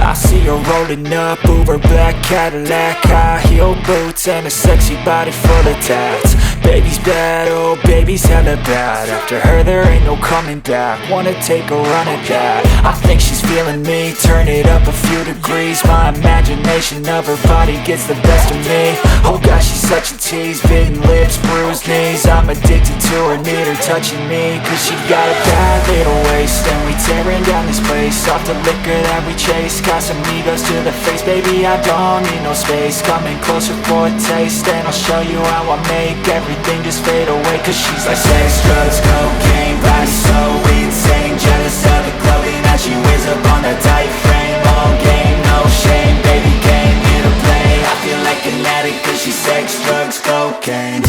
I see her rolling up, Uber black Cadillac, high heel boots and a sexy body full of tats. Baby's bad, oh baby's hella bad. After her there ain't no coming back. Wanna take a run at that. I think she's feeling me, turn it up a few degrees. My imagination of her body gets the best of me. Oh gosh, she's such a tease, bitten lips, bruised knees. I'm addicted to her, need her touching me. Cause she got a bad little waist, and we tearing down this place. Off the liquor that we chase, Casamigos to the face. Baby, I don't need no space, coming closer for a taste. And I'll show you how I make everything just fade away. Cause she's like sex, drugs, cocaine, body so insane. Jealous of the clothing that she wears up on that tight frame. All game, no shame, baby came here to play. I feel like an addict cause she's sex, drugs, cocaine.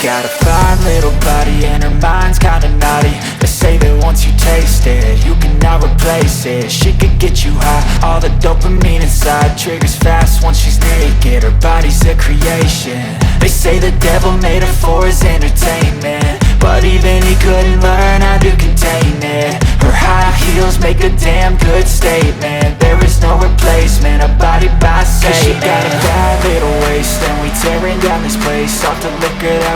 Got a fine little body and her mind's kinda naughty. They say that once you taste it, you cannot replace it. She could get you high, all the dopamine inside triggers fast once she's naked. Her body's a creation. They say the devil made her for his entertainment, but even he couldn't learn how to contain it. Her high heels make a damn good statement. There is no replacement, a body by Satan. Cause she got a bad little waist, and we tearing down this place. Off the liquor that